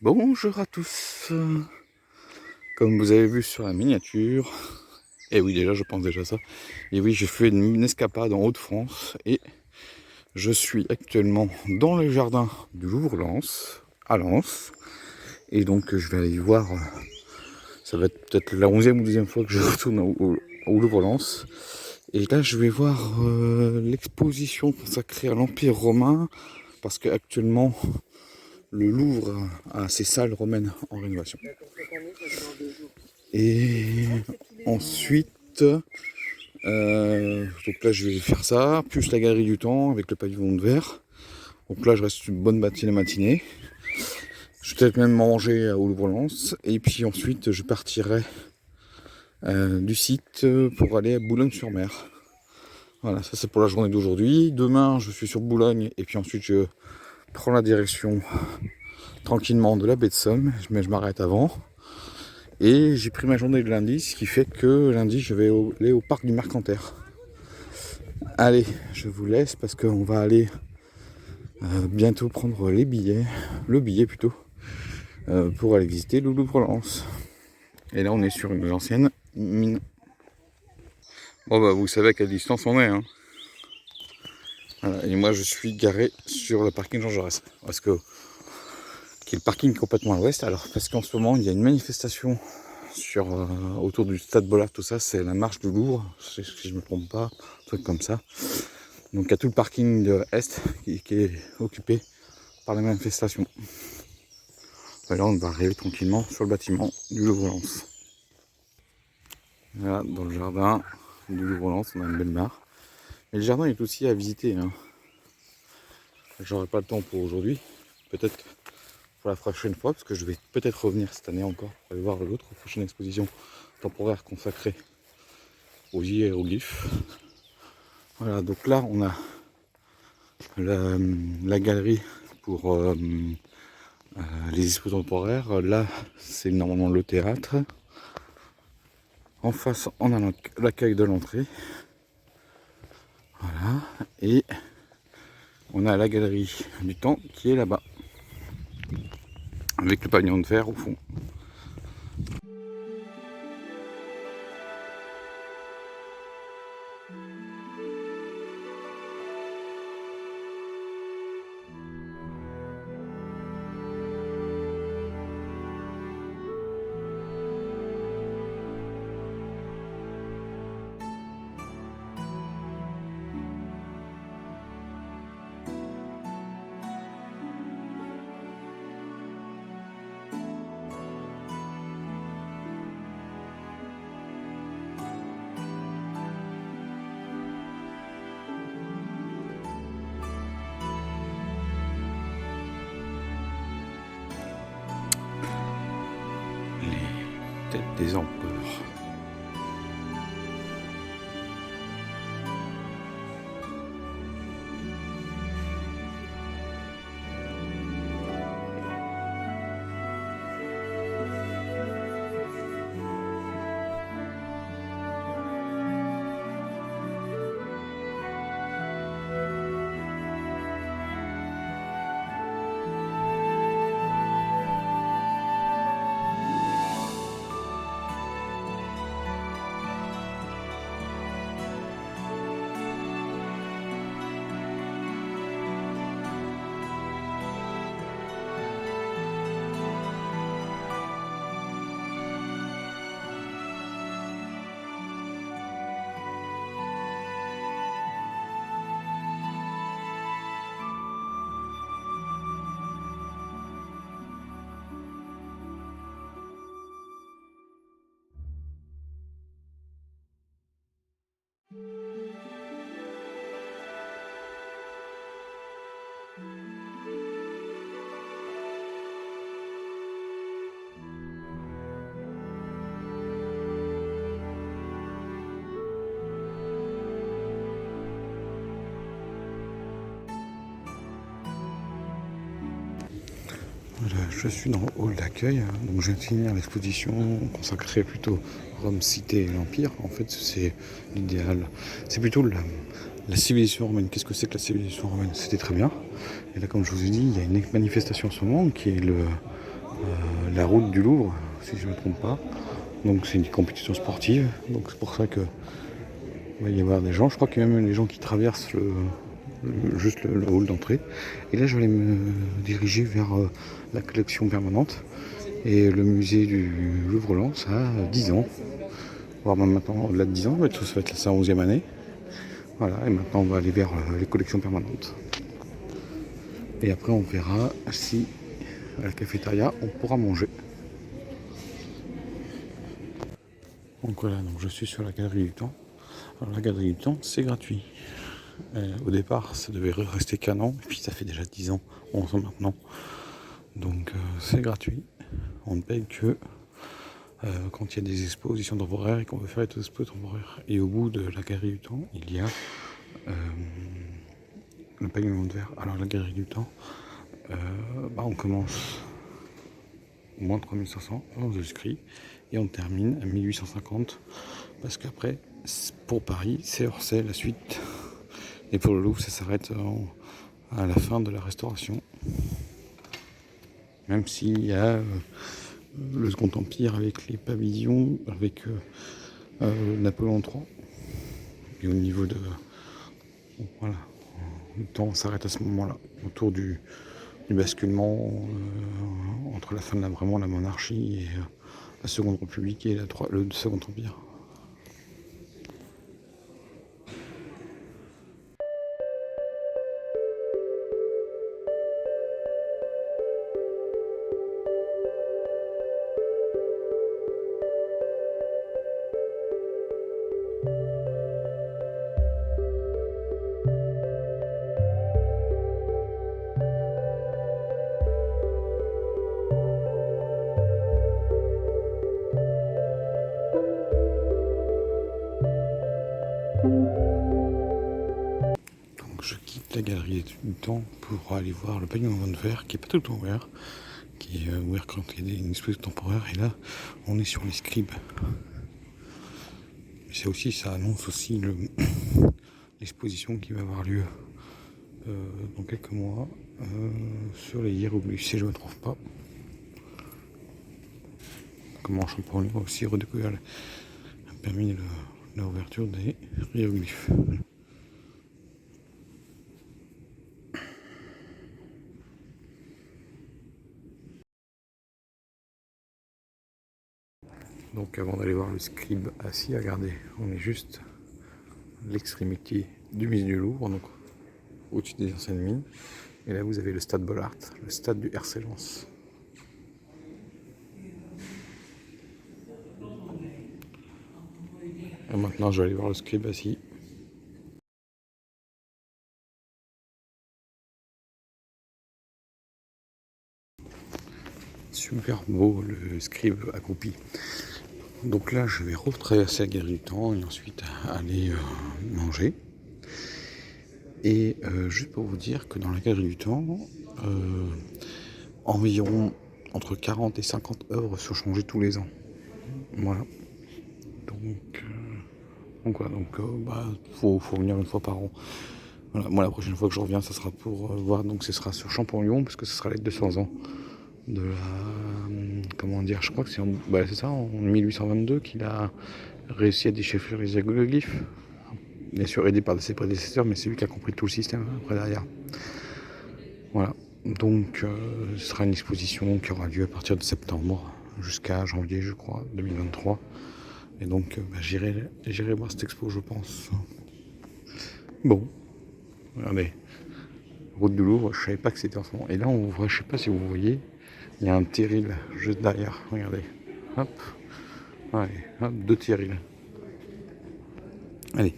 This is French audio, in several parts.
Bonjour à tous. Comme vous avez vu sur la miniature, et oui déjà je pense déjà ça, et oui j'ai fait une escapade en Hauts-de-France et je suis actuellement dans les jardins du Louvre-Lens, à Lens, et donc je vais aller y voir, ça va être peut-être la 11e ou 12e fois que je retourne au Louvre-Lens, et là je vais voir l'exposition consacrée à l'Empire romain, parce qu'actuellement le Louvre a ses salles romaines en rénovation. Et ensuite, donc là je vais faire ça, plus la galerie du temps avec le pavillon de verre. Donc là je reste une bonne matinée. Je vais peut-être même manger au Louvre-Lens. Et puis ensuite je partirai du site pour aller à Boulogne-sur-Mer. Voilà, ça c'est pour la journée d'aujourd'hui. Demain je suis sur Boulogne et puis ensuite je prends la direction tranquillement de la baie de Somme, mais je m'arrête avant. Et j'ai pris ma journée de lundi, ce qui fait que lundi je vais aller au parc du Mercantaire. Allez, je vous laisse parce qu'on va aller bientôt prendre le billet plutôt, pour aller visiter le Louvre-Lens. Et là on est sur une ancienne mine. Bon bah vous savez à quelle distance on est, hein. Voilà, et moi je suis garé sur le parking Jean Jaurès, parce que qui est le parking complètement à l'ouest. Alors parce qu'en ce moment il y a une manifestation sur autour du stade Bollard, tout ça, c'est la marche du Louvre, si je me trompe pas, un truc comme ça. Donc il y a tout le parking de est qui est occupé par la manifestation. Et là on va arriver tranquillement sur le bâtiment du Louvre-Lens. Voilà, dans le jardin du Louvre-Lens, on a une belle mare. Mais le jardin est aussi à visiter, hein. J'aurai pas le temps pour aujourd'hui, peut-être pour la prochaine fois, parce que je vais peut-être revenir cette année encore pour aller voir l'autre prochaine exposition temporaire consacrée aux hiéroglyphes. Voilà, donc là on a la galerie pour les expositions temporaires. Là c'est normalement le théâtre. En face on a l'accueil de l'entrée. Voilà, et on a la galerie du temps qui est là-bas, avec le pavillon de verre au fond. Les têtes des empereurs. Voilà, je suis dans le hall d'accueil, donc je viens de finir l'exposition consacrée plutôt Rome, Cité et l'Empire. En fait, c'est l'idéal, c'est plutôt la civilisation romaine. Qu'est-ce que c'est que la civilisation romaine? C'était très bien. Et là, comme je vous ai dit, il y a une manifestation en ce moment qui est le la route du Louvre, si je ne me trompe pas. Donc c'est une compétition sportive, donc c'est pour ça que il va y avoir des gens. Je crois qu'il y a même des gens qui traversent juste le hall d'entrée. Et là je vais me diriger vers la collection permanente. Et le musée du Louvre-Lens a 10 ans, voire même maintenant au-delà de 10 ans, ça va être sa 11e année. Voilà, et maintenant on va aller vers les collections permanentes. Et après on verra si à la cafétéria on pourra manger. Donc voilà, donc je suis sur la galerie du Temps. Alors la galerie du Temps, c'est gratuit. Au départ, ça devait rester qu'un an, et puis ça fait déjà 10 ans, 11 ans maintenant. Donc c'est gratuit. On ne paye que quand il y a des expositions temporaires et qu'on veut faire les expos temporaires. Et au bout de la galerie du Temps, il y a le pavillon de verre. Alors la galerie du Temps, on commence au moins 3500, on s'inscrit, et on termine à 1850, parce qu'après, pour Paris, c'est Orsay la suite. Et pour le Louvre, ça s'arrête à la fin de la Restauration. Même s'il y a le Second Empire avec les pavillons, avec Napoléon III. Et au niveau de... Voilà, le temps s'arrête à ce moment-là, autour du basculement entre la fin de la monarchie et la Seconde République et le Second Empire. Donc je quitte la galerie du Temps pour aller voir le pavillon de verre qui n'est pas tout le temps ouvert, qui est ouvert quand il y a une exposition temporaire. Et là, on est sur les scribes. C'est aussi, ça annonce aussi l'exposition qui va avoir lieu dans quelques mois sur les hiéroglyphes, si je ne me trompe pas. Comment Champollion a aussi redécouvert a permis l'ouverture des hiéroglyphes. Donc avant d'aller voir le scribe assis, regardez, on est juste à l'extrémité du musée du Louvre, donc au-dessus des anciennes mines. Et là vous avez le stade Bollaert, le stade du RC Lens. Et maintenant je vais aller voir le scribe assis. Super beau le scribe accroupi. Donc là je vais retraverser la galerie du Temps et ensuite aller manger. Et juste pour vous dire que dans la galerie du Temps, environ entre 40 et 50 œuvres sont changées tous les ans. Voilà. Donc faut venir une fois par an. Voilà. Moi la prochaine fois que je reviens, ça sera pour voir, donc ce sera sur Champollion, parce que ce sera les 200 ans de la... comment dire, je crois que c'est en 1822 qu'il a réussi à déchiffrer les hiéroglyphes. Bien sûr aidé par ses prédécesseurs, mais c'est lui qui a compris tout le système après derrière. Voilà. Donc ce sera une exposition qui aura lieu à partir de septembre jusqu'à janvier, je crois, 2023. Et donc j'irai voir cette expo, je pense. Bon, regardez, route du Louvre, je savais pas que c'était en ce moment. Et là on voit, je sais pas si vous voyez, il y a un terril juste derrière, regardez. Hop, allez, hop, 2 terrils. Allez,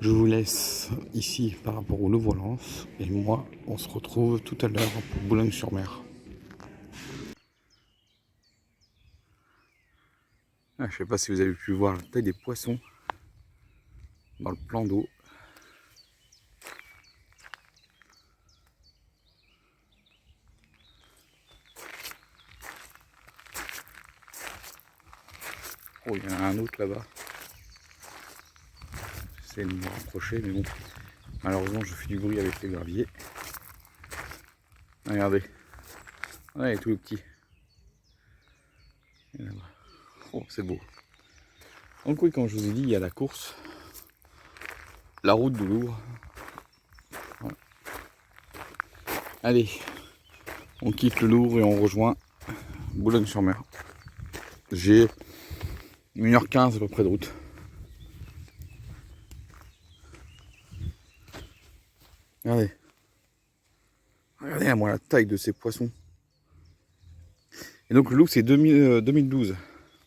je vous laisse ici par rapport au Louvre-Lens. Et moi, on se retrouve tout à l'heure pour Boulogne-sur-Mer. Je ne sais pas si vous avez pu voir la taille des poissons dans le plan d'eau. Oh, il y en a un autre là-bas. J'essaie de me rapprocher, mais bon, malheureusement, je fais du bruit avec les graviers. Regardez, ouais, il est tout petit. Et là-bas. Oh, c'est beau. Donc oui, comme je vous ai dit, il y a la course, la route du Louvre. Ouais. Allez, on quitte le Louvre et on rejoint Boulogne-sur-Mer. J'ai 1h15 à peu près de route. Regardez. Regardez à moi la taille de ces poissons. Et donc le Louvre c'est 2012.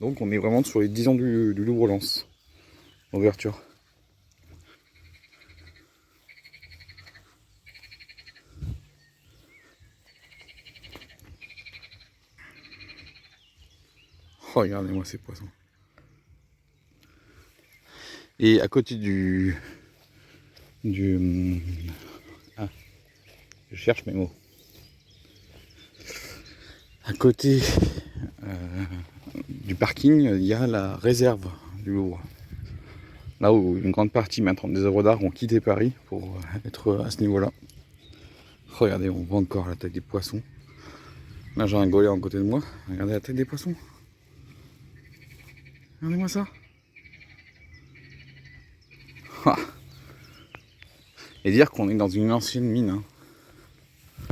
Donc on est vraiment sur les 10 ans du Louvre-Lens. Ouverture. Oh, regardez-moi ces poissons. Et à côté ah, je cherche mes mots. À côté du parking, il y a la réserve du Louvre. Là où une grande partie maintenant des œuvres d'art ont quitté Paris pour être à ce niveau-là. Regardez, on voit encore la taille des poissons. Là j'ai un goéland à côté de moi. Regardez la taille des poissons. Regardez-moi ça. Ah. Et dire qu'on est dans une ancienne mine. Hein.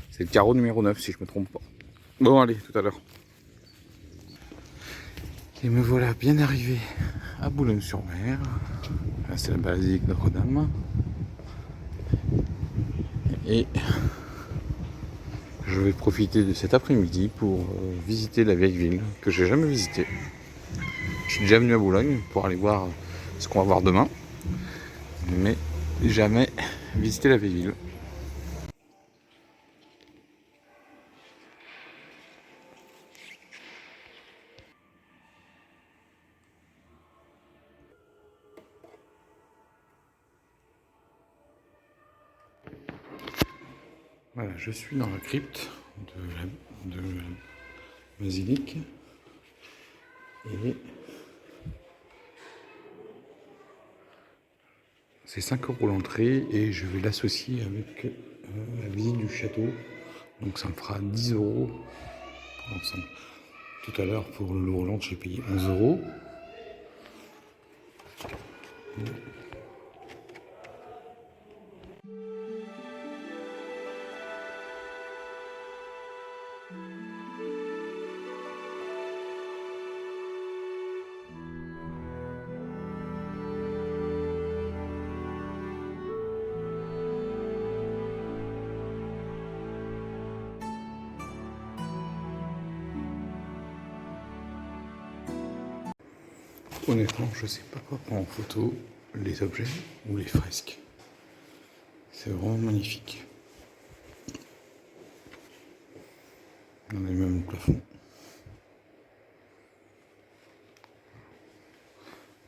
C'est le carreau numéro 9 si je me trompe pas. Bon allez, tout à l'heure. Et me voilà bien arrivé à Boulogne-sur-Mer. Là c'est la basilique Notre-Dame. Et je vais profiter de cet après-midi pour visiter la vieille ville que j'ai jamais visitée. Je suis déjà venu à Boulogne pour aller voir ce qu'on va voir demain. Mais jamais visité la vieille ville. Voilà, je suis dans la crypte de la basilique. Et c'est 5 € l'entrée et je vais l'associer avec la visite du château. Donc ça me fera 10 €. Tout à l'heure pour le Louvre-Lens, j'ai payé 11 €. Honnêtement, je sais pas quoi prendre en photo, les objets ou les fresques. C'est vraiment magnifique. On a même le plafond.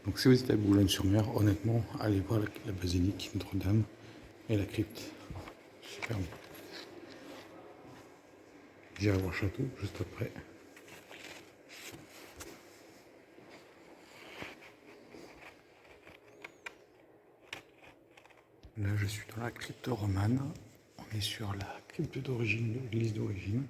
Donc si vous êtes à Boulogne-sur-Mer, honnêtement, allez voir la basilique Notre-Dame et la crypte. Super bon. J'irai voir le château juste après. Là, je suis dans la crypte romane. On est sur la crypte d'origine, de l'église d'origine.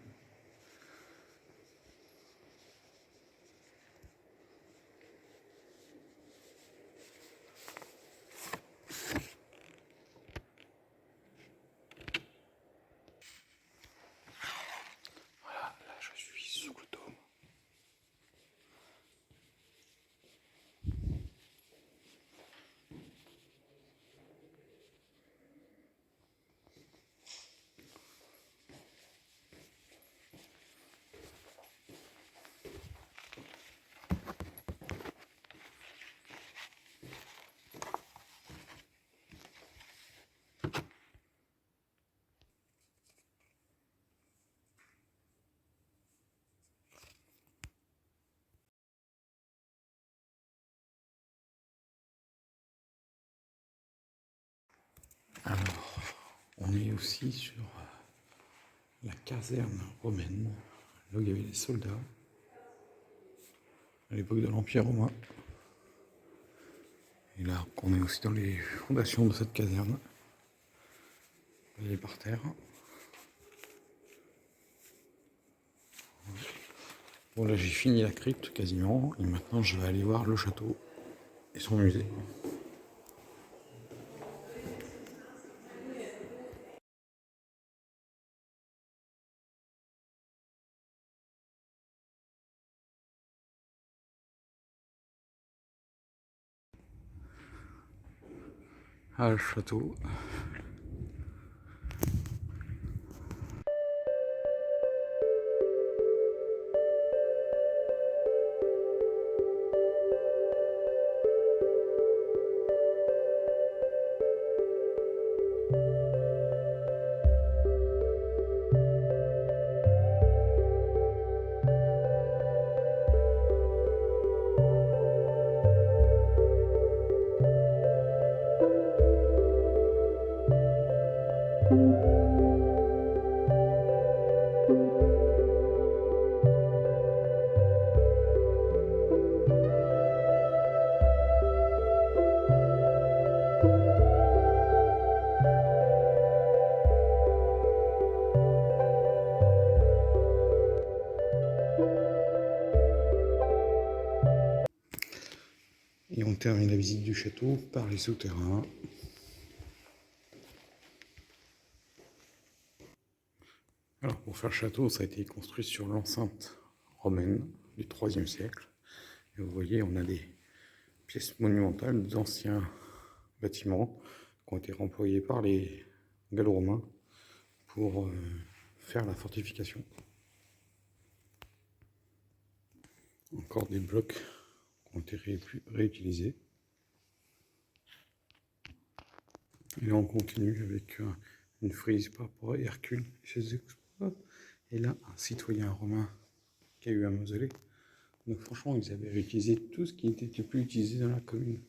Voilà, là, je suis sous le dôme. Alors, on est aussi sur la caserne romaine, là où il y avait les soldats, à l'époque de l'Empire romain. Et là, on est aussi dans les fondations de cette caserne. Elle est par terre. Bon, là j'ai fini la crypte quasiment, et maintenant je vais aller voir le château et son musée. Ah, le château. Et on termine la visite du château par les souterrains. Alors pour faire le château, ça a été construit sur l'enceinte romaine du IIIe siècle. Et vous voyez, on a des pièces monumentales d'anciens bâtiments qui ont été remployés par les Gallo-Romains pour faire la fortification. Encore des blocs qui ont été réutilisés. Et là on continue avec une frise par rapport à Hercule et ses exploits. Et là un citoyen romain qui a eu un mausolée. Donc franchement ils avaient réutilisé tout ce qui n'était plus utilisé dans la commune.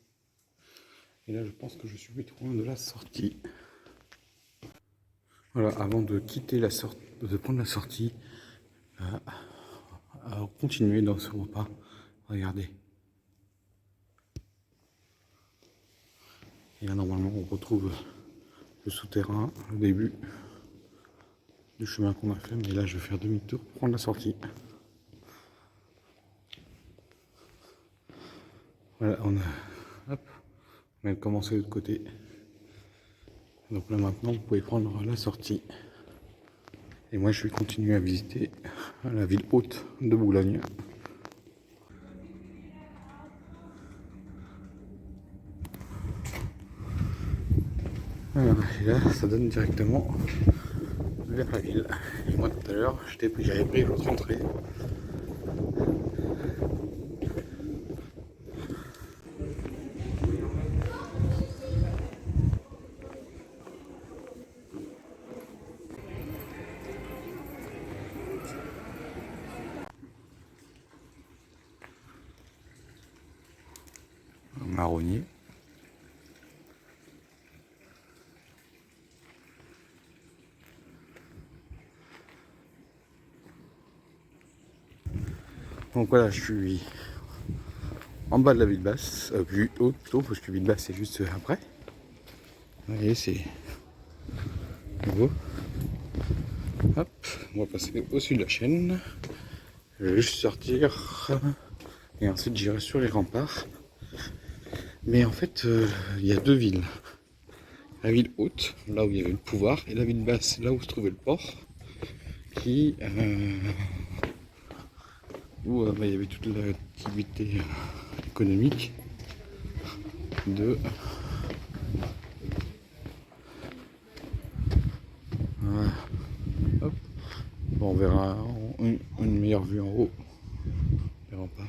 Et là je pense que je suis plus trop loin de la sortie. Voilà, avant de quitter la sortie, de prendre la sortie, à continuer dans ce repas. Regardez. Et là normalement on retrouve le souterrain, le début du chemin qu'on a fait, mais là je vais faire demi-tour pour prendre la sortie. Voilà, on a commencé de l'autre côté. Donc là maintenant vous pouvez prendre la sortie. Et moi je vais continuer à visiter la ville haute de Boulogne. Voilà, et là ça donne directement vers la ville. Et moi tout à l'heure j'avais pris l'autre entrée. Un marronnier. Donc voilà, je suis en bas de la ville basse, plus haute plutôt, parce que ville basse c'est juste après. Vous voyez, c'est nouveau. Hop, on va passer au-dessus de la chaîne. Je vais juste sortir et ensuite j'irai sur les remparts. Mais en fait, il y a deux villes. La ville haute, là où il y avait le pouvoir, et la ville basse, là où se trouvait le port, où il y avait toute l'activité économique de hop. Bon, on verra une meilleure vue en haut des remparts.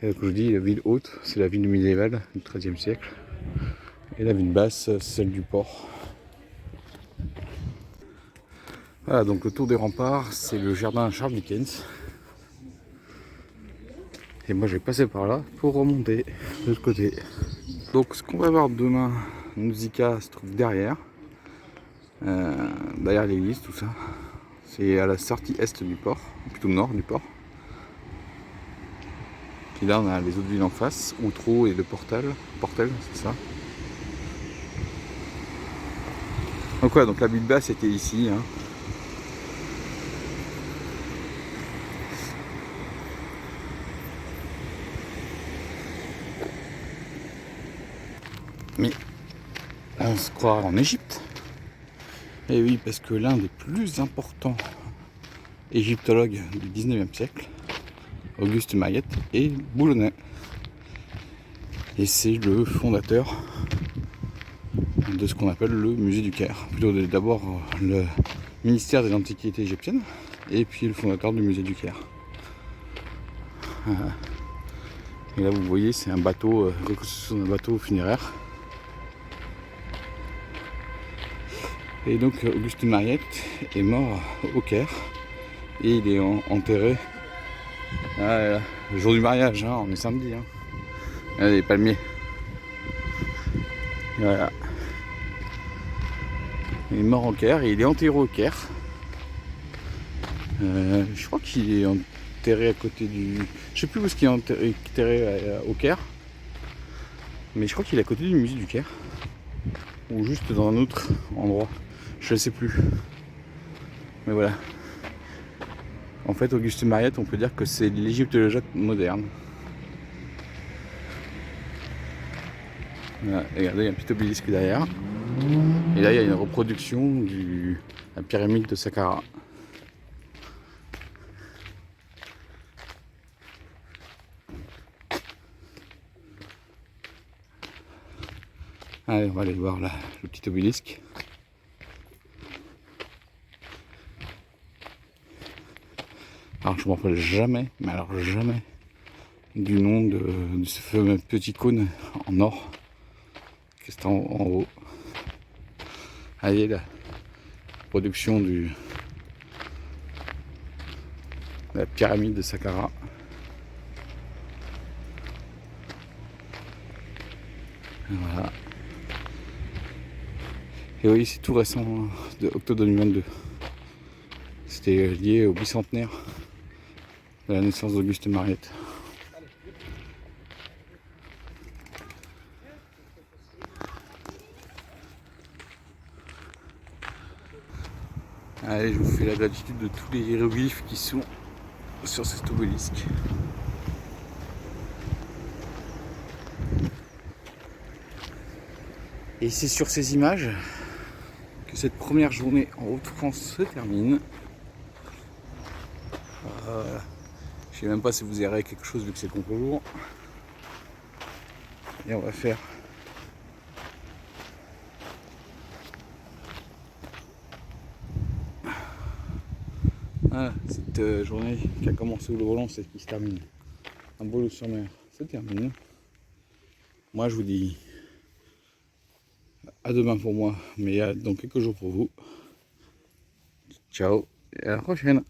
Et comme je dis, la ville haute, c'est la ville médiévale du XIIIe siècle, et la ville basse, celle du port. Voilà, donc le tour des remparts, c'est le jardin Charles Dickens. Et moi, je vais passer par là pour remonter de l'autre côté. Donc, ce qu'on va voir demain, Nausicaa se trouve derrière l'église, tout ça. C'est à la sortie est du port, plutôt nord du port. Puis là, on a les autres villes en face, Outreau et le Portel, c'est ça. Donc ouais, donc la butte basse était ici. Hein. Mais on se croirait en Égypte. Et oui, parce que l'un des plus importants égyptologues du 19e siècle, Auguste Mariette, est boulonnais. Et c'est le fondateur de ce qu'on appelle le musée du Caire. Plutôt d'abord le ministère des Antiquités égyptiennes, et puis le fondateur du musée du Caire. Et là vous voyez, c'est un bateau, reconstruction d'un bateau funéraire. Et donc Auguste Mariette est mort au Caire et il est enterré le jour du mariage, hein, on est samedi. Hein. Là, les palmiers. Et voilà. Il est mort au Caire et il est enterré au Caire. Je crois qu'il est enterré à côté du... Je sais plus où est-ce qu'il est enterré au Caire. Mais je crois qu'il est à côté du musée du Caire. Ou juste dans un autre endroit. Je ne sais plus. Mais voilà. En fait, Auguste Mariette, on peut dire que c'est l'égyptologie moderne. Voilà, regardez, il y a un petit obélisque derrière. Et là, il y a une reproduction de la pyramide de Saqqara. Allez, on va aller voir là, le petit obélisque. Alors, je ne me rappelle jamais, mais alors jamais, du nom de ce fameux petit cône en or qui est en haut. Allez, la production de la pyramide de Saqqara. Voilà. Et oui, c'est tout récent, de octobre 2022. C'était lié au bicentenaire de la naissance d'Auguste Mariette. Allez, je vous fais la gratitude de tous les hiéroglyphes qui sont sur cet obélisque. Et c'est sur ces images que cette première journée en Haute-France se termine. Je sais même pas si vous verrez quelque chose vu que c'est le contre-jour. Et on va faire cette journée qui a commencé au volant, c'est qui se termine. Un beau sur mer se termine. Moi je vous dis à demain pour moi, mais dans quelques jours pour vous. Ciao et à la prochaine.